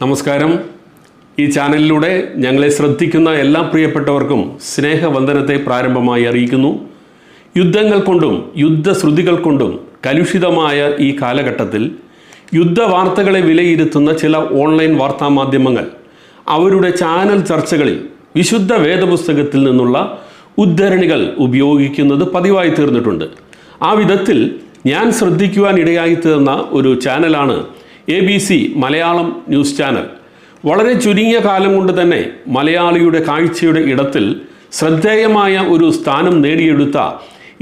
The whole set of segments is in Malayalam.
നമസ്കാരം. ഈ ചാനലിലൂടെ ഞങ്ങളെ ശ്രദ്ധിക്കുന്ന എല്ലാ പ്രിയപ്പെട്ടവർക്കും സ്നേഹവന്ദനത്തെ പ്രാരംഭമായി അറിയിക്കുന്നു. യുദ്ധങ്ങൾ കൊണ്ടും യുദ്ധശ്രുതികൾ കൊണ്ടും കലുഷിതമായ ഈ കാലഘട്ടത്തിൽ യുദ്ധവാർത്തകളെ വിലയിരുത്തുന്ന ചില ഓൺലൈൻ വാർത്താമാധ്യമങ്ങൾ അവരുടെ ചാനൽ ചർച്ചകളിൽ വിശുദ്ധ വേദപുസ്തകത്തിൽ നിന്നുള്ള ഉദ്ധരണികൾ ഉപയോഗിക്കുന്നത് പതിവായി തീർന്നിട്ടുണ്ട്. ആ വിധത്തിൽ ഞാൻ ശ്രദ്ധിക്കുവാൻ ഇടയായി തീർന്ന ഒരു ചാനലാണ് ABC മലയാളം ന്യൂസ് ചാനൽ. വളരെ ചുരുങ്ങിയ കാലം കൊണ്ട് തന്നെ മലയാളിയുടെ കാഴ്ചയുടെ ഇടത്തിൽ ശ്രദ്ധേയമായ ഒരു സ്ഥാനം നേടിയെടുത്ത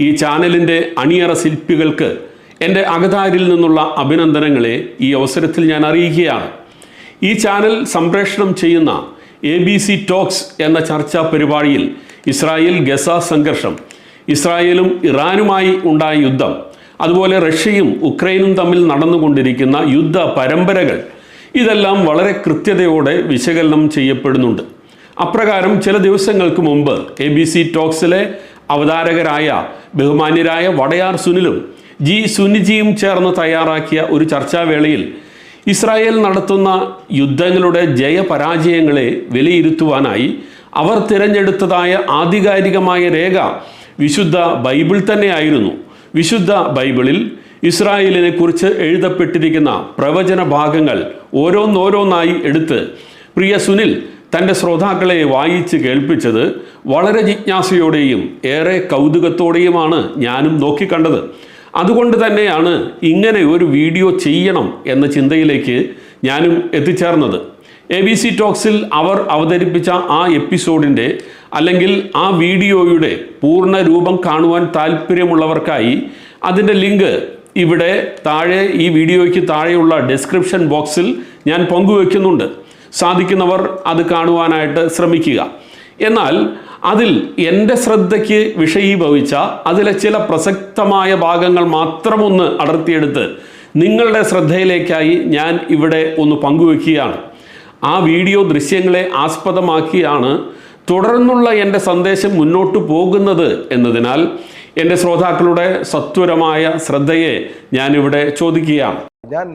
ഈ ചാനലിൻ്റെ അണിയറ ശില്പികൾക്ക് എൻ്റെ അകതാരിൽ നിന്നുള്ള അഭിനന്ദനങ്ങളെ ഈ അവസരത്തിൽ ഞാൻ അറിയിക്കുകയാണ്. ഈ ചാനൽ സംപ്രേഷണം ചെയ്യുന്ന ABC ടോക്സ് എന്ന ചർച്ചാ പരിപാടിയിൽ ഇസ്രായേൽ ഗസ സംഘർഷം, ഇസ്രായേലും ഇറാനുമായി ഉണ്ടായ യുദ്ധം, അതുപോലെ റഷ്യയും ഉക്രൈനും തമ്മിൽ നടന്നുകൊണ്ടിരിക്കുന്ന യുദ്ധ പരമ്പരകൾ, ഇതെല്ലാം വളരെ കൃത്യതയോടെ വിശകലനം ചെയ്യപ്പെടുന്നുണ്ട്. അപ്രകാരം ചില ദിവസങ്ങൾക്ക് മുമ്പ് ABC ടോക്സിലെ അവതാരകരായ ബഹുമാന്യരായ വടയാർ സുനിലും സുനിജിയും ചേർന്ന് തയ്യാറാക്കിയ ഒരു ചർച്ചാവേളയിൽ ഇസ്രായേൽ നടത്തുന്ന യുദ്ധങ്ങളുടെ ജയപരാജയങ്ങളെ വിലയിരുത്തുവാനായി അവർ തിരഞ്ഞെടുത്തതായ ആധികാരികമായ രേഖ വിശുദ്ധ ബൈബിൾ തന്നെയായിരുന്നു. വിശുദ്ധ ബൈബിളിൽ ഇസ്രായേലിനെ കുറിച്ച് എഴുതപ്പെട്ടിരിക്കുന്ന പ്രവചന ഭാഗങ്ങൾ ഓരോന്നോരോന്നായി എടുത്ത് പ്രിയ സുനിൽ തൻ്റെ ശ്രോതാക്കളെ വായിച്ച് കേൾപ്പിച്ചത് വളരെ ജിജ്ഞാസയോടെയും ഏറെ കൗതുകത്തോടെയുമാണ് ഞാനും നോക്കിക്കണ്ടത്. അതുകൊണ്ട് തന്നെയാണ് ഇങ്ങനെ ഒരു വീഡിയോ ചെയ്യണം എന്ന ചിന്തയിലേക്ക് ഞാനും എത്തിച്ചേർന്നത്. ABC ടോക്സിൽ അവർ അവതരിപ്പിച്ച ആ എപ്പിസോഡിൻ്റെ അല്ലെങ്കിൽ ആ വീഡിയോയുടെ പൂർണ്ണ രൂപം കാണുവാൻ താല്പര്യമുള്ളവർക്കായി അതിൻ്റെ ലിങ്ക് ഇവിടെ താഴെ, ഈ വീഡിയോയ്ക്ക് താഴെയുള്ള ഡിസ്ക്രിപ്ഷൻ ബോക്സിൽ ഞാൻ പങ്കുവെക്കുന്നുണ്ട്. സാധിക്കുന്നവർ അത് കാണുവാനായിട്ട് ശ്രമിക്കുക. എന്നാൽ അതിൽ എൻ്റെ ശ്രദ്ധയ്ക്ക് വിഷയീഭവിച്ച അതിലെ ചില പ്രസക്തമായ ഭാഗങ്ങൾ മാത്രമൊന്ന് അടർത്തിയെടുത്ത് നിങ്ങളുടെ ശ്രദ്ധയിലേക്കായി ഞാൻ ഇവിടെ ഒന്ന് പങ്കുവെക്കുകയാണ്. ആ വീഡിയോ ദൃശ്യങ്ങളെ ആസ്പദമാക്കിയാണ് തുടർന്നുള്ള എൻ്റെ സന്ദേശം മുന്നോട്ട് പോകുന്നത് എന്നതിനാൽ എൻ്റെ ശ്രോതാക്കളുടെ സത്വരമായ ശ്രദ്ധയെ ഞാനിവിടെ ചോദിക്കുകയാണ്. ഞാൻ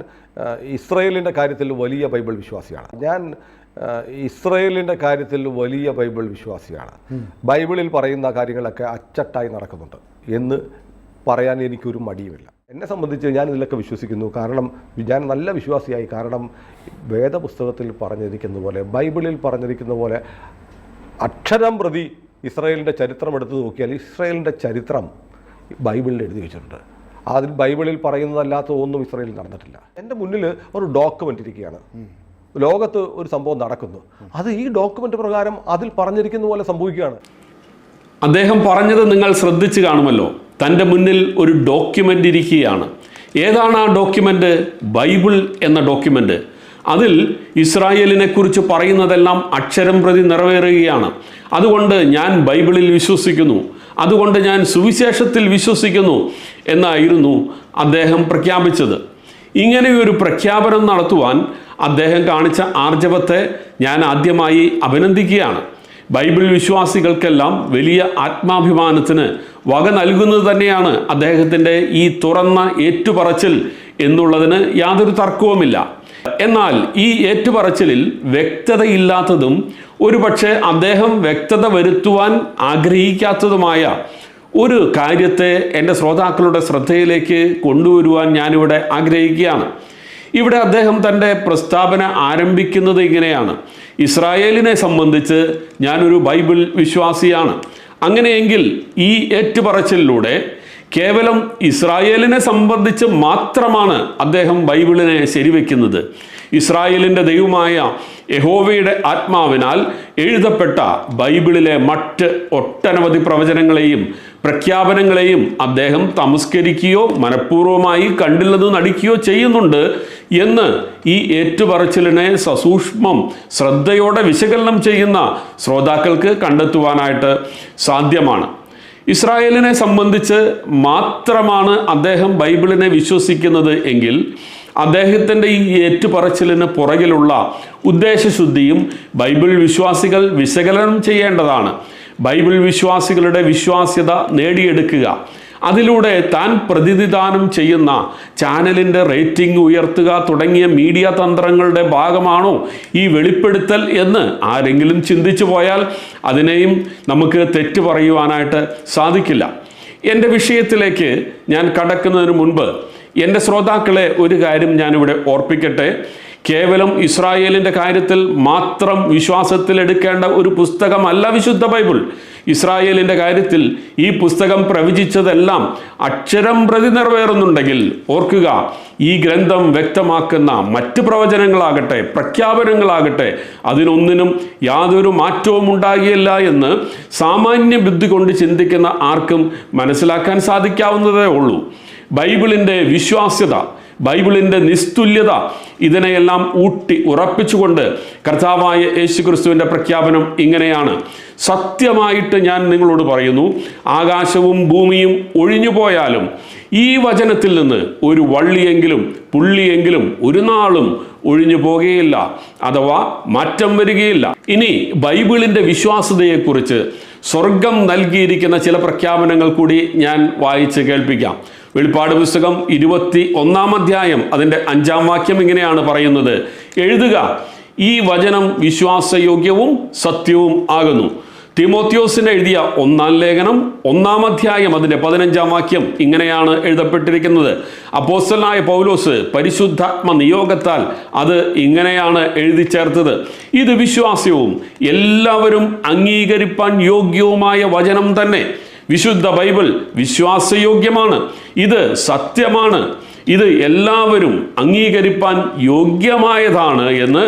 ഇസ്രയേലിൻ്റെ കാര്യത്തിൽ വലിയ ബൈബിൾ വിശ്വാസിയാണ്. ബൈബിളിൽ പറയുന്ന കാര്യങ്ങളൊക്കെ അച്ചട്ടായി നടക്കുന്നുണ്ട് എന്ന് പറയാൻ എനിക്കൊരു മടിയുമില്ല. എന്നെ സംബന്ധിച്ച് ഞാൻ ഇതിലൊക്കെ വിശ്വസിക്കുന്നു. കാരണം ഞാൻ നല്ല വിശ്വാസിയായി. കാരണം വേദപുസ്തകത്തിൽ പറഞ്ഞിരിക്കുന്ന പോലെ, ബൈബിളിൽ പറഞ്ഞിരിക്കുന്ന പോലെ അക്ഷരം പ്രതി ഇസ്രായേലിൻ്റെ ചരിത്രം എടുത്തു നോക്കിയാൽ ഇസ്രായേലിൻ്റെ ചരിത്രം ബൈബിളിൽ എഴുതി വെച്ചിട്ടുണ്ട്. അതിൽ ബൈബിളിൽ പറയുന്നതല്ലാത്ത ഒന്നും ഇസ്രായേലിൽ നടന്നിട്ടില്ല. എൻ്റെ മുന്നിൽ ഒരു ഡോക്യുമെൻ്റ് ഇരിക്കുകയാണ്. ലോകത്ത് ഒരു സംഭവം നടക്കുന്നു, അത് ഈ ഡോക്യുമെൻ്റ് പ്രകാരം അതിൽ പറഞ്ഞിരിക്കുന്ന പോലെ സംഭവിക്കുകയാണ്. അദ്ദേഹം പറഞ്ഞത് നിങ്ങൾ ശ്രദ്ധിച്ചു കാണുമല്ലോ. തൻ്റെ മുന്നിൽ ഒരു ഡോക്യുമെൻ്റ് ഇരിക്കുകയാണ്. ഏതാണ് ആ ഡോക്യുമെൻ്റ്? ബൈബിൾ എന്ന ഡോക്യുമെൻ്റ്. അതിൽ ഇസ്രായേലിനെ കുറിച്ച് പറയുന്നതെല്ലാം അക്ഷരം പ്രതി നിറവേറുകയാണ്. അതുകൊണ്ട് ഞാൻ ബൈബിളിൽ വിശ്വസിക്കുന്നു, അതുകൊണ്ട് ഞാൻ സുവിശേഷത്തിൽ വിശ്വസിക്കുന്നു എന്നായിരുന്നു അദ്ദേഹം പ്രഖ്യാപിച്ചത്. ഇങ്ങനെയൊരു പ്രഖ്യാപനം നടത്തുവാൻ അദ്ദേഹം കാണിച്ച ആർജവത്തെ ഞാൻ ആദ്യമായി അഭിനന്ദിക്കുകയാണ്. ബൈബിൾ വിശ്വാസികൾക്കെല്ലാം വലിയ ആത്മാഭിമാനത്തിന് വക നൽകുന്നത് തന്നെയാണ് അദ്ദേഹത്തിൻ്റെ ഈ തുറന്ന ഏറ്റുപറച്ചിൽ എന്നുള്ളതിന് യാതൊരു തർക്കവുമില്ല. എന്നാൽ ഈ ഏറ്റുപറച്ചിലിൽ വ്യക്തതയില്ലാത്തതും ഒരുപക്ഷെ അദ്ദേഹം വ്യക്തത വരുത്തുവാൻ ആഗ്രഹിക്കാത്തതുമായ ഒരു കാര്യത്തെ എൻ്റെ ശ്രോതാക്കളുടെ ശ്രദ്ധയിലേക്ക് കൊണ്ടുവരുവാൻ ഞാനിവിടെ ആഗ്രഹിക്കുകയാണ്. ഇവിടെ അദ്ദേഹം തൻ്റെ പ്രസ്താവന ആരംഭിക്കുന്നത് ഇങ്ങനെയാണ്: ഇസ്രായേലിനെ സംബന്ധിച്ച് ഞാനൊരു ബൈബിൾ വിശ്വാസിയാണ്. അങ്ങനെയെങ്കിൽ ഈ ഏറ്റുപറച്ചിലൂടെ കേവലം ഇസ്രായേലിനെ സംബന്ധിച്ച് മാത്രമാണ് അദ്ദേഹം ബൈബിളിനെ ശരിവെക്കുന്നത്. ഇസ്രായേലിൻ്റെ ദൈവമായ യഹോവയുടെ ആത്മാവിനാൽ എഴുതപ്പെട്ട ബൈബിളിലെ മറ്റ് ഒട്ടനവധി പ്രവചനങ്ങളെയും പ്രഖ്യാപനങ്ങളെയും അദ്ദേഹം തമസ്കരിക്കുകയോ മനഃപൂർവ്വമായി കണ്ടില്ലെന്ന് നടിക്കുകയോ ചെയ്യുന്നുണ്ട് എന്ന് ഈ ഏറ്റുപറച്ചിലിനെ സസൂക്ഷ്മം ശ്രദ്ധയോടെ വിശകലനം ചെയ്യുന്ന ശ്രോതാക്കൾക്ക് കണ്ടെത്തുവാനായിട്ട് സാധ്യമാണ്. ഇസ്രായേലിനെ സംബന്ധിച്ച് മാത്രമാണ് അദ്ദേഹം ബൈബിളിനെ വിശ്വസിക്കുന്നത് എങ്കിൽ അദ്ദേഹത്തിൻ്റെ ഈ ഏറ്റുപറച്ചിലിന് പുറകിലുള്ള ഉദ്ദേശശുദ്ധിയും ബൈബിൾ വിശ്വാസികൾ വിശകലനം ചെയ്യേണ്ടതാണ്. ബൈബിൾ വിശ്വാസികളുടെ വിശ്വാസ്യത നേടിയെടുക്കുക, അതിലൂടെ താൻ പ്രതിനിധാനം ചെയ്യുന്ന ചാനലിൻ്റെ റേറ്റിംഗ് ഉയർത്തുക തുടങ്ങിയ മീഡിയ തന്ത്രങ്ങളുടെ ഭാഗമാണോ ഈ വെളിപ്പെടുത്തൽ എന്ന് ആരെങ്കിലും ചിന്തിച്ചു പോയാൽ അതിനെയും നമുക്ക് തെറ്റു പറയുവാനായിട്ട് സാധിക്കില്ല. എൻ്റെ വിഷയത്തിലേക്ക് ഞാൻ കടക്കുന്നതിന് മുൻപ് എൻ്റെ ശ്രോതാക്കളെ ഒരു കാര്യം ഞാനിവിടെ ഓർപ്പിക്കട്ടെ. കേവലം ഇസ്രായേലിൻ്റെ കാര്യത്തിൽ മാത്രം വിശ്വാസത്തിലെടുക്കേണ്ട ഒരു പുസ്തകമല്ല വിശുദ്ധ ബൈബിൾ. ഇസ്രായേലിൻ്റെ കാര്യത്തിൽ ഈ പുസ്തകം പ്രവചിച്ചതെല്ലാം അക്ഷരം പ്രതി നിറവേറുന്നുണ്ടെങ്കിൽ ഓർക്കുക, ഈ ഗ്രന്ഥം വ്യക്തമാക്കുന്ന മറ്റ് പ്രവചനങ്ങളാകട്ടെ പ്രഖ്യാപനങ്ങളാകട്ടെ അതിനൊന്നിനും യാതൊരു മാറ്റവും ഉണ്ടാകില്ല എന്ന് സാമാന്യ ബുദ്ധി കൊണ്ട് ചിന്തിക്കുന്ന ആർക്കും മനസ്സിലാക്കാൻ സാധിക്കാവുന്നതേ ഉള്ളൂ. ബൈബിളിൻ്റെ വിശ്വാസ്യത, ബൈബിളിൻ്റെ നിസ്തുല്യത, ഇതിനെയെല്ലാം ഊട്ടി ഉറപ്പിച്ചുകൊണ്ട് കർത്താവായ യേശുക്രിസ്തുവിൻ്റെ പ്രഖ്യാപനം ഇങ്ങനെയാണ്: സത്യമായിട്ട് ഞാൻ നിങ്ങളോട് പറയുന്നു, ആകാശവും ഭൂമിയും ഒഴിഞ്ഞു പോയാലും ഈ വചനത്തിൽ നിന്ന് ഒരു വള്ളിയെങ്കിലും പുള്ളിയെങ്കിലും ഒരു നാളും ഒഴിഞ്ഞു പോകുകയില്ല, അഥവാ മാറ്റം വരികയില്ല. ഇനി ബൈബിളിൻ്റെ വിശ്വാസ്യതയെക്കുറിച്ച് സ്വർഗം നൽകിയിരിക്കുന്ന ചില പ്രഖ്യാപനങ്ങൾ കൂടി ഞാൻ വായിച്ച് കേൾപ്പിക്കാം. വെളിപ്പാട് പുസ്തകം 21-ാം അധ്യായം അതിൻ്റെ 5-ാം വാക്യം ഇങ്ങനെയാണ് പറയുന്നത്: എഴുതുക, ഈ വചനം വിശ്വാസയോഗ്യവും സത്യവും ആകുന്നു. തിമോത്തിയോസിന് എഴുതിയ 1-ാം ലേഖനം 1-ാം അധ്യായം അതിൻ്റെ 15-ാം വാക്യം ഇങ്ങനെയാണ് എഴുതപ്പെട്ടിരിക്കുന്നത്. അപ്പോസ്തലനായ പൗലോസ് പരിശുദ്ധാത്മ നിയോഗത്താൽ അത് ഇങ്ങനെയാണ് എഴുതി ചേർത്തത്: ഇത് വിശ്വാസ്യവും എല്ലാവരും അംഗീകരിപ്പാൻ യോഗ്യവുമായ വചനം തന്നെ. വിശുദ്ധ ബൈബിൾ വിശ്വാസയോഗ്യമാണ്, ഇത് സത്യമാണ്, ഇത് എല്ലാവരും അംഗീകരിപ്പാൻ യോഗ്യമായതാണ് എന്ന്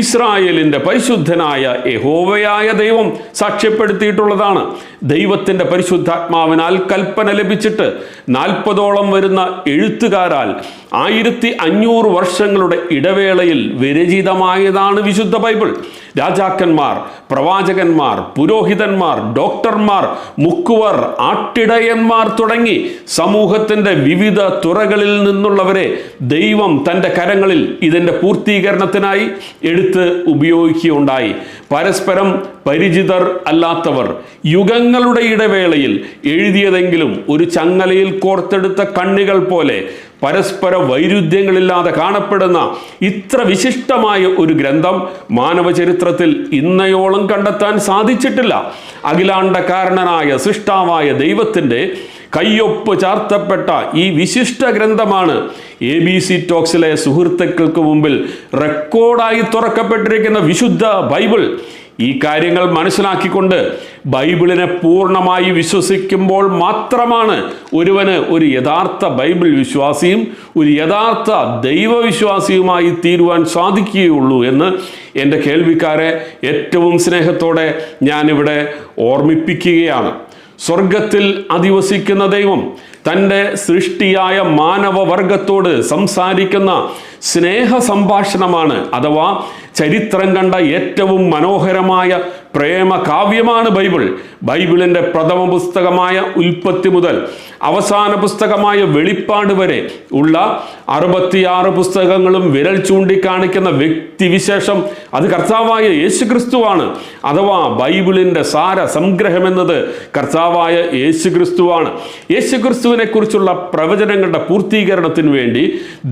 ഇസ്രായേലിൻ്റെ പരിശുദ്ധനായ യഹോവയായ ദൈവം സാക്ഷ്യപ്പെടുത്തിയിട്ടുള്ളതാണ്. ദൈവത്തിൻ്റെ പരിശുദ്ധാത്മാവിനാൽ കൽപ്പന ലഭിച്ചിട്ട് 40ഓളം വരുന്ന എഴുത്തുകാരാൽ 1500 വർഷങ്ങളുടെ ഇടവേളയിൽ വിരചിതമായതാണ് വിശുദ്ധ ബൈബിൾ. രാജാക്കന്മാർ, പ്രവാചകന്മാർ, പുരോഹിതന്മാർ, ഡോക്ടർമാർ, മുക്കുവർ, ആട്ടിടയന്മാർ തുടങ്ങി സമൂഹത്തിൻ്റെ വിവിധ തുറകളിൽ നിന്നുള്ളവരെ ദൈവം തൻ്റെ കരങ്ങളിൽ ഇതിൻ്റെ പൂർത്തീകരണത്തിനായി എടുത്ത് ഉപയോഗിക്കുകയുണ്ടായി. പരസ്പരം പരിചിതർ അല്ലാത്തവർ യുഗങ്ങളുടെ ഇടവേളയിൽ എഴുതിയതെങ്കിലും ഒരു ചങ്ങലയിൽ കോർത്തെടുത്ത കണ്ണികൾ പോലെ പരസ്പര വൈരുദ്ധ്യങ്ങളില്ലാതെ കാണപ്പെടുന്ന ഇത്ര വിശിഷ്ടമായ ഒരു ഗ്രന്ഥം മാനവ ചരിത്രത്തിൽ ഇന്നയോളം കണ്ടെത്താൻ സാധിച്ചിട്ടില്ല. അഖിലാണ്ടകാരണനായ സൃഷ്ടാവായ ദൈവത്തിൻ്റെ കയ്യൊപ്പ് ചാർത്തപ്പെട്ട ഈ വിശിഷ്ട ഗ്രന്ഥമാണ് ABC ടോക്സിലെ സുഹൃത്തുക്കൾക്ക് മുമ്പിൽ റെക്കോർഡായി തുറക്കപ്പെട്ടിരിക്കുന്ന വിശുദ്ധ ബൈബിൾ. ഈ കാര്യങ്ങൾ മനസ്സിലാക്കിക്കൊണ്ട് ബൈബിളിനെ പൂർണ്ണമായി വിശ്വസിക്കുമ്പോൾ മാത്രമാണ് ഒരുവന് ഒരു യഥാർത്ഥ ബൈബിൾ വിശ്വാസിയും ഒരു യഥാർത്ഥ ദൈവവിശ്വാസിയുമായി തീരുവാൻ സാധിക്കുകയുള്ളൂ എന്ന് എൻ്റെ കേൾവിക്കാരെ ഏറ്റവും സ്നേഹത്തോടെ ഞാനിവിടെ ഓർമ്മിപ്പിക്കുകയാണ്. സ്വർഗത്തിൽ അധിവസിക്കുന്ന ദൈവം തൻ്റെ സൃഷ്ടിയായ മാനവവർഗത്തോട് സംസാരിക്കുന്ന സ്നേഹ സംഭാഷണമാണ്, അഥവാ ചരിത്രം കണ്ട ഏറ്റവും മനോഹരമായ പ്രേമ കാവ്യമാണ് ബൈബിൾ. ബൈബിളിൻ്റെ പ്രഥമ പുസ്തകമായ ഉൽപ്പത്തി മുതൽ അവസാന പുസ്തകമായ വെളിപ്പാട് വരെ ഉള്ള 66 പുസ്തകങ്ങളും വിരൽ ചൂണ്ടിക്കാണിക്കുന്ന വ്യക്തിവിശേഷം അത് കർത്താവായ യേശുക്രിസ്തുവാണ്. അഥവാ ബൈബിളിൻ്റെ സാര സംഗ്രഹമെന്നത് കർത്താവായ യേശുക്രിസ്തുവാണ്. യേശുക്രിസ്തുവിനെ കുറിച്ചുള്ള പ്രവചനങ്ങളുടെ പൂർത്തീകരണത്തിന് വേണ്ടി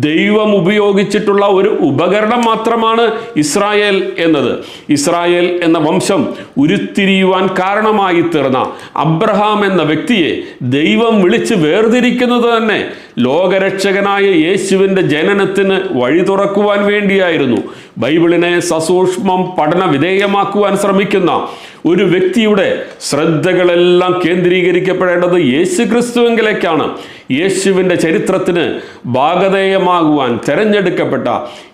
ദൈവം ഉപയോഗിച്ചിട്ടുള്ള ഒരു ഉപകരണം മാത്രമാണ് ഇസ്രായേൽ എന്നത്. ഇസ്രായേൽ എന്ന വംശം ഉരുത്തിരിയുവാൻ കാരണമായി തീർന്ന അബ്രഹാം എന്ന വ്യക്തിയെ ദൈവം വിളിച്ച് വേർതിരിക്കുന്നത് തന്നെ ലോകരക്ഷകനായ യേശുവിൻ്റെ ജനനത്തിന് വഴി തുറക്കുവാൻ വേണ്ടിയായിരുന്നു. ബൈബിളിനെ സസൂക്ഷ്മം പഠന വിധേയമാക്കുവാൻ ശ്രമിക്കുന്ന ഒരു വ്യക്തിയുടെ ശ്രദ്ധകളെല്ലാം കേന്ദ്രീകരിക്കപ്പെടേണ്ടത് യേശുക്രിസ്തുവിലേക്കാണ്. യേശുവിൻ്റെ ചരിത്രത്തിന് ഭാഗധേയമാകുവാൻ തെരഞ്ഞെടുക്കപ്പെട്ട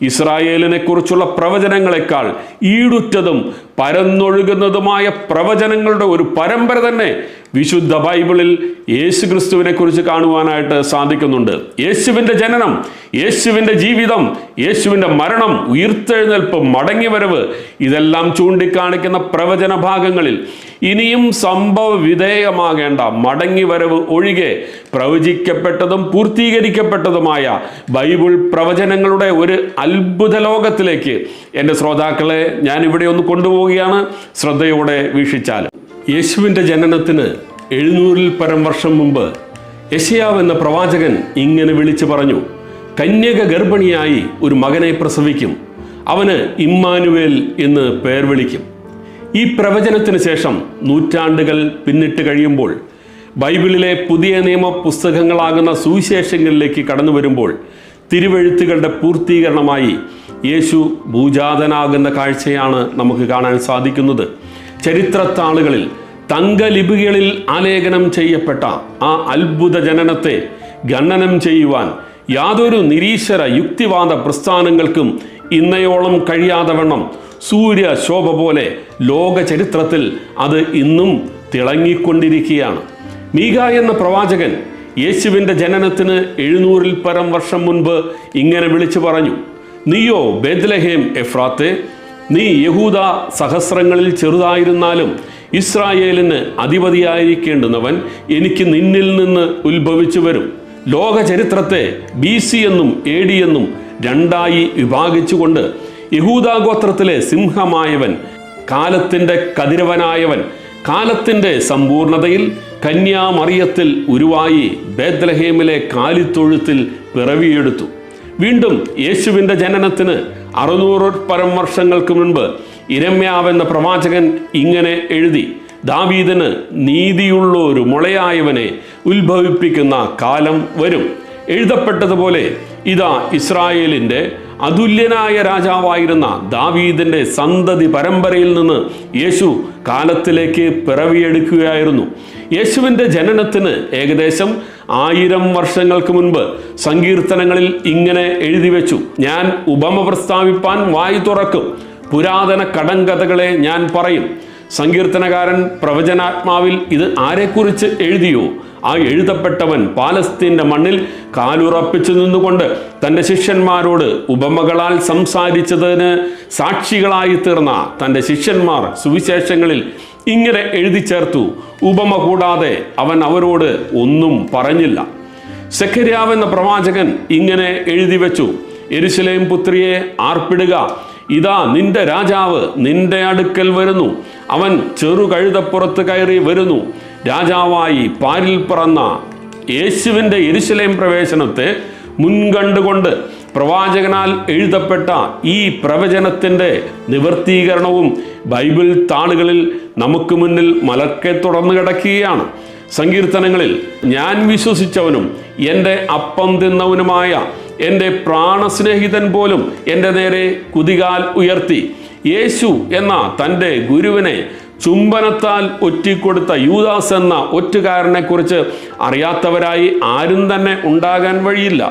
ഇസ്രായേലിനെ കുറിച്ചുള്ള പ്രവചനങ്ങളെക്കാൾ ഈടുറ്റതും പരന്നൊഴുകുന്നതുമായ പ്രവചനങ്ങളുടെ ഒരു പരമ്പര തന്നെ വിശുദ്ധ ബൈബിളിൽ യേശുക്രിസ്തുവിനെ കുറിച്ച് കാണുവാനായിട്ട് സാധിക്കുന്നുണ്ട്. യേശുവിൻ്റെ ജനനം, യേശുവിൻ്റെ ജീവിതം, യേശുവിൻ്റെ മരണം, ഉയിർത്തെഴുന്നേൽപ്പ്, മടങ്ങിവരവ്, ഇതെല്ലാം ചൂണ്ടിക്കാണിക്കുന്ന പ്രവചന ഭാഗങ്ങളിൽ ഇനിയും സംഭവ വിധേയമാകേണ്ട മടങ്ങിവരവ് ഒഴികെ പ്രവചിക്കപ്പെട്ടതും പൂർത്തീകരിക്കപ്പെട്ടതുമായ ബൈബിൾ പ്രവചനങ്ങളുടെ ഒരു അത്ഭുത ലോകത്തിലേക്ക് എൻ്റെ ശ്രോതാക്കളെ ഞാനിവിടെ ഒന്ന് കൊണ്ടുപോവുകയാണ്. ശ്രദ്ധയോടെ വീക്ഷിച്ചാൽ യേശുവിൻ്റെ ജനനത്തിന് 700-ൽ പരം വർഷം മുമ്പ് യെശയ്യാവ് എന്ന പ്രവാചകൻ ഇങ്ങനെ വിളിച്ചു പറഞ്ഞു, കന്യക ഗർഭിണിയായി ഒരു മകനെ പ്രസവിക്കും, അവന് ഇമ്മാനുവേൽ എന്ന് പേർ വിളിക്കും. ഈ പ്രവചനത്തിന് ശേഷം നൂറ്റാണ്ടുകൾ പിന്നിട്ട് കഴിയുമ്പോൾ ബൈബിളിലെ പുതിയ നിയമ പുസ്തകങ്ങളാകുന്ന സുവിശേഷങ്ങളിലേക്ക് കടന്നു വരുമ്പോൾ തിരുവെഴുത്തുകളുടെ പൂർത്തീകരണമായി യേശു ഭൂജാതനാകുന്ന കാഴ്ചയാണ് നമുക്ക് കാണാൻ സാധിക്കുന്നത്. ചരിത്രത്താളുകളിൽ തങ്കലിപികളിൽ ആലേഖനം ചെയ്യപ്പെട്ട ആ അത്ഭുത ജനനത്തെ ഗണനം ചെയ്യുവാൻ യാതൊരു നിരീശ്വര യുക്തിവാദ പ്രസ്ഥാനങ്ങൾക്കും ഇന്നയോളം കഴിയാതെ വണ്ണം സൂര്യശോഭ പോലെ ലോക ചരിത്രത്തിൽ അത് ഇന്നും തിളങ്ങിക്കൊണ്ടിരിക്കുകയാണ്. മീക എന്ന പ്രവാചകൻ യേശുവിൻ്റെ ജനനത്തിന് 700-ൽ പരം വർഷം മുൻപ് ഇങ്ങനെ വിളിച്ചു പറഞ്ഞു, നീയോ ബേത്ലഹേം എഫ്രാത്തെ, നീ യഹൂദ സഹസ്രങ്ങളിൽ ചെറുതായിരുന്നാലും ഇസ്രായേലിന് അധിപതിയായിരിക്കേണ്ടുന്നവൻ എനിക്ക് നിന്നിൽ നിന്ന് ഉത്ഭവിച്ചു വരും. ലോക ചരിത്രത്തെ BC എന്നും AD എന്നും രണ്ടായി വിഭാഗിച്ചുകൊണ്ട് യഹൂദാഗോത്രത്തിലെ സിംഹമായവൻ, കാലത്തിൻ്റെ കതിരവനായവൻ, കാലത്തിൻ്റെ സമ്പൂർണതയിൽ കന്യാമറിയത്തിൽ ഉരുവായി ബേത്ലഹേമിലെ കാലിത്തൊഴുത്തിൽ പിറവിയെടുത്തു. വീണ്ടും യേശുവിൻ്റെ ജനനത്തിന് 600 പരം വർഷങ്ങൾക്ക് മുൻപ് ഇരമ്യാവെന്ന പ്രവാചകൻ ഇങ്ങനെ എഴുതി, ദാവീദിന് നീതിയുള്ളൊരു മുളയായവനെ ഉത്ഭവിപ്പിക്കുന്ന കാലം വരും. എഴുതപ്പെട്ടതുപോലെ ഇതാ ഇസ്രായേലിൻ്റെ അതുല്യനായ രാജാവായിരുന്ന ദാവീദിൻ്റെ സന്തതി പരമ്പരയിൽ നിന്ന് യേശു കാലത്തിലേക്ക് പിറവിയെടുക്കുകയായിരുന്നു. യേശുവിൻ്റെ ജനനത്തിന് ഏകദേശം 1000 വർഷങ്ങൾക്ക് മുൻപ് സങ്കീർത്തനങ്ങളിൽ ഇങ്ങനെ എഴുതി വെച്ചു, ഞാൻ ഉപമ പ്രസ്താവിപ്പാൻ വായു തുറക്കും, പുരാതന കടങ്കഥകളെ ഞാൻ പറയും. സങ്കീർത്തനകാരൻ പ്രവചനാത്മാവിൽ ഇത് ആരെക്കുറിച്ച് എഴുതിയോ ആ എഴുതപ്പെട്ടവൻ പാലസ്തീൻ്റെ മണ്ണിൽ കാലുറപ്പിച്ചു നിന്നുകൊണ്ട് തൻ്റെ ശിഷ്യന്മാരോട് ഉപമകളാൽ സംസാരിച്ചതിന് സാക്ഷികളായി തീർന്ന തൻ്റെ ശിഷ്യന്മാർ സുവിശേഷങ്ങളിൽ ഇങ്ങനെ എഴുതി ചേർത്തു, ഉപമ കൂടാതെ അവൻ അവരോട് ഒന്നും പറഞ്ഞില്ല. സെഖര്യാവെന്ന പ്രവാചകൻ ഇങ്ങനെ എഴുതി വെച്ചു, യെരൂശലേം പുത്രിയെ ആർപ്പിടുക, ഇതാ നിന്റെ രാജാവ് നിന്റെ അടുക്കൽ വരുന്നു, അവൻ ചെറുകഴുതപ്പുറത്ത് കയറി വരുന്നു. രാജാവായി പാരിൽ പറന്ന യേശുവിൻ്റെ യെരൂശലേം പ്രവേശനത്തെ മുൻകണ്ടുകൊണ്ട് പ്രവാചകനാൽ എഴുതപ്പെട്ട ഈ പ്രവചനത്തിൻ്റെ നിവർത്തീകരണവും ബൈബിൾ താളുകളിൽ നമുക്ക് മുന്നിൽ മലർക്കെ തുടർന്നു കിടക്കുകയാണ്. സങ്കീർത്തനങ്ങളിൽ ഞാൻ വിശ്വസിച്ചവനും എൻ്റെ അപ്പം തിന്നവനുമായ എൻ്റെ പ്രാണസ്നേഹിതൻ പോലും എൻ്റെ നേരെ കുതികാൽ ഉയർത്തി. യേശു എന്ന തൻ്റെ ഗുരുവിനെ ചുംബനത്താൽ ഒറ്റിക്കൊടുത്ത യൂദാസ് എന്ന ഒറ്റുകാരനെക്കുറിച്ച് അറിയാത്തവരായി ആരും തന്നെ ഉണ്ടാകാൻ വഴിയില്ല.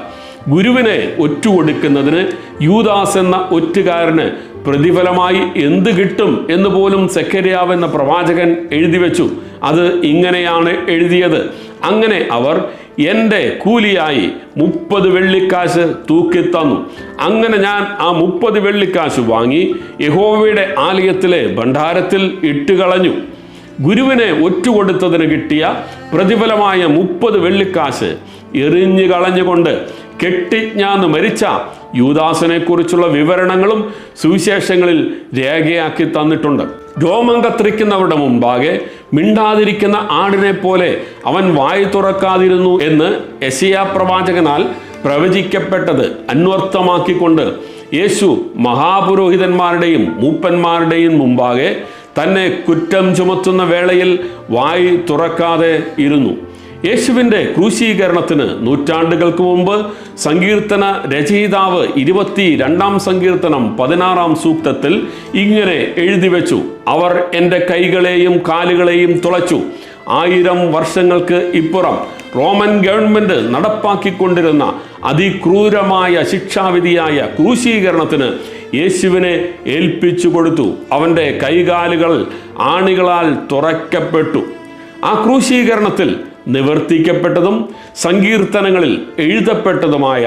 ഗുരുവിനെ ഒറ്റുകൊടുക്കുന്നതിന് യൂദാസ് എന്ന ഒറ്റുകാരന് പ്രതിഫലമായി എന്ത് കിട്ടും എന്ന് പോലും സെഖര്യാവ് എന്ന പ്രവാചകൻ എഴുതി വെച്ചു. അത് ഇങ്ങനെയാണ് എഴുതിയത്, അങ്ങനെ അവർ എൻ്റെ കൂലിയായി 30 വെള്ളിക്കാശ് തൂക്കിത്തന്നു. അങ്ങനെ ഞാൻ ആ 30 വെള്ളിക്കാശ് വാങ്ങി യഹോവയുടെ ആലയത്തിലെ ഭണ്ഡാരത്തിൽ ഇട്ടുകളഞ്ഞു. ഗുരുവിനെ ഒറ്റുകൊടുത്തതിന് കിട്ടിയ പ്രതിഫലമായ 30 വെള്ളിക്കാശ് എറിഞ്ഞു കളഞ്ഞുകൊണ്ട് കെട്ടിജ്ഞാന്ന് മരിച്ച യൂദാസിനെ കുറിച്ചുള്ള വിവരണങ്ങളും സുവിശേഷങ്ങളിൽ രേഖയാക്കി തന്നിട്ടുണ്ട്. രോമം കത്രിക്കുന്നവരുടെ മുമ്പാകെ മിണ്ടാതിരിക്കുന്ന ആടിനെ പോലെ അവൻ വായി തുറക്കാതിരുന്നു എന്ന് യെശയ്യാ പ്രവാചകനാൽ പ്രവചിക്കപ്പെട്ടത് അന്വർത്ഥമാക്കിക്കൊണ്ട് യേശു മഹാപുരോഹിതന്മാരുടെയും മൂപ്പന്മാരുടെയും മുമ്പാകെ തന്നെ കുറ്റം ചുമത്തുന്ന വേളയിൽ വായി തുറക്കാതെ ഇരുന്നു. യേശുവിൻ്റെ ക്രൂശീകരണത്തിന് നൂറ്റാണ്ടുകൾക്ക് മുമ്പ് സങ്കീർത്തന രചയിതാവ് 22-ാം സങ്കീർത്തനം 16-ാം സൂക്തത്തിൽ ഇങ്ങനെ എഴുതി വെച്ചു, അവർ എൻ്റെ കൈകളെയും കാലുകളെയും തുളച്ചു. 1000 വർഷങ്ങൾക്ക് ഇപ്പുറം റോമൻ ഗവൺമെൻറ് നടപ്പാക്കിക്കൊണ്ടിരുന്ന അതിക്രൂരമായ ശിക്ഷാവിധിയായ ക്രൂശീകരണത്തിന് യേശുവിനെ ഏൽപ്പിച്ചു കൊടുത്തു. അവൻ്റെ കൈകാലുകൾ ആണികളാൽ തുറക്കപ്പെട്ടു. ആ ക്രൂശീകരണത്തിൽ നിവർത്തിക്കപ്പെട്ടതും സങ്കീർത്തനങ്ങളിൽ എഴുതപ്പെട്ടതുമായ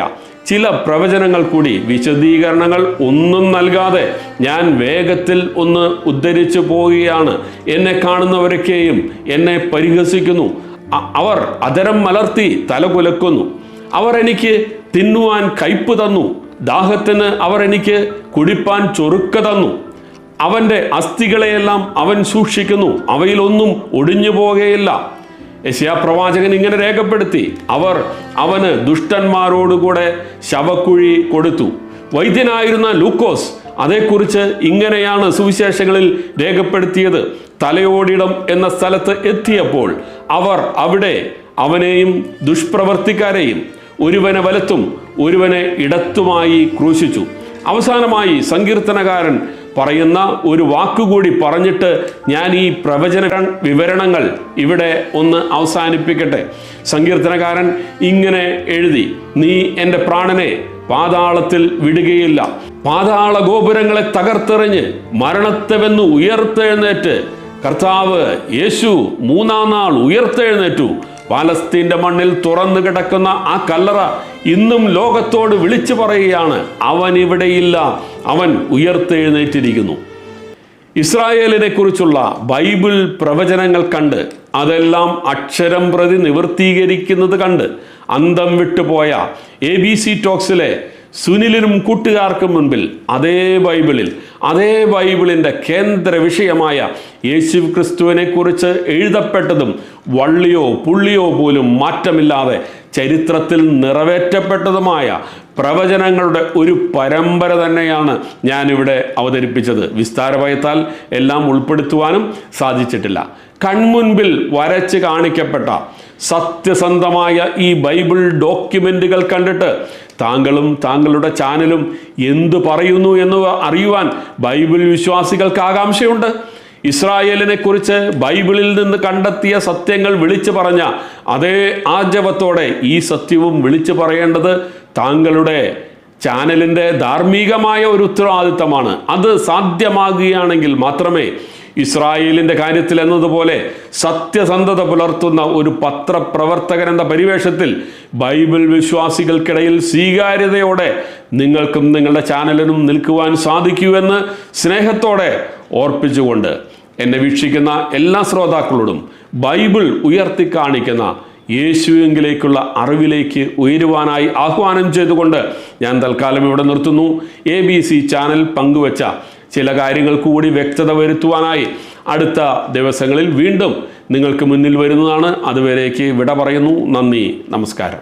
ചില പ്രവചനങ്ങൾ കൂടി വിശദീകരണങ്ങൾ ഒന്നും നൽകാതെ ഞാൻ വേഗത്തിൽ ഒന്ന് ഉദ്ധരിച്ചു പോവുകയാണ്. എന്നെ കാണുന്നവരൊക്കെയും എന്നെ പരിഹസിക്കുന്നു. അവർ അധരം മലർത്തി തലകുലക്കുന്നു. അവർ എനിക്ക് തിന്നുവാൻ കയ്പ് തന്നു, ദാഹത്തിന് അവർ എനിക്ക് കുടിപ്പാൻ ചൊറുക്ക തന്നു. അവൻ്റെ അസ്ഥികളെയെല്ലാം അവൻ സൂക്ഷിക്കുന്നു, അവയിലൊന്നും ഒടിഞ്ഞു പോകുകയില്ല. യെശയ്യാ പ്രവാചകൻ ഇങ്ങനെ രേഖപ്പെടുത്തി, അവന് ദുഷ്ടന്മാരോടുകൂടെ ശവക്കുഴി കൊടുത്തു. വൈദ്യനായിരുന്ന ലൂക്കോസ് അതേക്കുറിച്ച് ഇങ്ങനെയാണ് സുവിശേഷങ്ങളിൽ രേഖപ്പെടുത്തിയത്. തലയോടിടം എന്ന സ്ഥലത്ത് എത്തിയപ്പോൾ അവർ അവിടെ അവനെയും ദുഷ്പ്രവർത്തിക്കാരെയും ഒരുവനെ വലത്തും ഒരുവനെ ഇടത്തുമായി ക്രൂശിച്ചു. അവസാനമായി സങ്കീർത്തനകാരൻ പറയുന്ന ഒരു വാക്കുകൂടി പറഞ്ഞിട്ട് ഞാൻ ഈ പ്രവചന വിവരണങ്ങൾ ഇവിടെ ഒന്ന് അവസാനിപ്പിക്കട്ടെ. സങ്കീർത്തനകാരൻ ഇങ്ങനെ എഴുതി, നീ എൻ്റെ പ്രാണനെ പാതാളത്തിൽ വിടുകയില്ല. പാതാള ഗോപുരങ്ങളെ തകർത്തെറിഞ്ഞ് മരണത്തെ വെന്ന് ഉയർത്തെഴുന്നേറ്റ് കർത്താവ് യേശു 3-ാം നാൾ ഉയർത്തെഴുന്നേറ്റു. പാലസ്തീന്റെ മണ്ണിൽ തുറന്നു കിടക്കുന്ന ആ കല്ലറ ഇന്നും ലോകത്തോട് വിളിച്ചു പറയുകയാണ്, അവൻ ഇവിടെയില്ല, അവൻ ഉയർത്തെഴുന്നേറ്റിരിക്കുന്നു. ഇസ്രായേലിനെ കുറിച്ചുള്ള ബൈബിൾ പ്രവചനങ്ങൾ കണ്ട് അതെല്ലാം അക്ഷരം പ്രതി നിവർത്തീകരിക്കുന്നത് കണ്ട് അന്തം വിട്ടുപോയ ABC ടോക്സിലെ സുനിലിനും കൂട്ടുകാർക്കും മുൻപിൽ അതേ ബൈബിളിൻ്റെ കേന്ദ്ര വിഷയമായ യേശു ക്രിസ്തുവിനെ കുറിച്ച് എഴുതപ്പെട്ടതും വള്ളിയോ പുള്ളിയോ പോലും മാറ്റമില്ലാതെ ചരിത്രത്തിൽ നിറവേറ്റപ്പെട്ടതുമായ പ്രവചനങ്ങളുടെ ഒരു പരമ്പര തന്നെയാണ് ഞാനിവിടെ അവതരിപ്പിച്ചത്. വിസ്താരഭയത്താൽ എല്ലാം ഉൾപ്പെടുത്തുവാനും സാധിച്ചിട്ടില്ല. കൺമുൻപിൽ വരച്ച് കാണിക്കപ്പെട്ട സത്യസന്ധമായ ഈ ബൈബിൾ ഡോക്യുമെന്റുകൾ കണ്ടിട്ട് താങ്കളും താങ്കളുടെ ചാനലും എന്തു പറയുന്നു എന്ന് അറിയുവാൻ ബൈബിൾ വിശ്വാസികൾക്ക് ആകാംക്ഷയുണ്ട്. ഇസ്രായേലിനെ കുറിച്ച് ബൈബിളിൽ നിന്ന് കണ്ടെത്തിയ സത്യങ്ങൾ വിളിച്ചു പറഞ്ഞ അതേ ആർജവത്തോടെ ഈ സത്യവും വിളിച്ചു പറയേണ്ടത് താങ്കളുടെ ചാനലിൻ്റെ ധാർമ്മികമായ ഒരു ഉത്തരവാദിത്തമാണ്. അത് സാധ്യമാകുകയാണെങ്കിൽ മാത്രമേ ഇസ്രായേലിൻ്റെ കാര്യത്തിൽ എന്നതുപോലെ സത്യസന്ധത പുലർത്തുന്ന ഒരു പത്രപ്രവർത്തകൻ എന്ന പരിവേഷത്തിൽ ബൈബിൾ വിശ്വാസികൾക്കിടയിൽ സ്വീകാര്യതയോടെ നിങ്ങൾക്കും നിങ്ങളുടെ ചാനലിനും നിൽക്കുവാൻ സാധിക്കൂ എന്ന് സ്നേഹത്തോടെ ഓർപ്പിച്ചുകൊണ്ട് എന്നെ വീക്ഷിക്കുന്ന എല്ലാ ശ്രോതാക്കളോടും ബൈബിൾ ഉയർത്തിക്കാണിക്കുന്ന യേശുവിലേക്കുള്ള അറിവിലേക്ക് ഉയരുവാനായി ആഹ്വാനം ചെയ്തുകൊണ്ട് ഞാൻ തൽക്കാലം ഇവിടെ നിർത്തുന്നു. ABC ചാനൽ പങ്കുവച്ച ചില കാര്യങ്ങൾ കൂടി വ്യക്തത വരുത്തുവാനായി അടുത്ത ദിവസങ്ങളിൽ വീണ്ടും നിങ്ങൾക്ക് മുന്നിൽ വരുന്നതാണ്. അതുവരേക്ക് വിട പറയുന്നു. നന്ദി, നമസ്കാരം.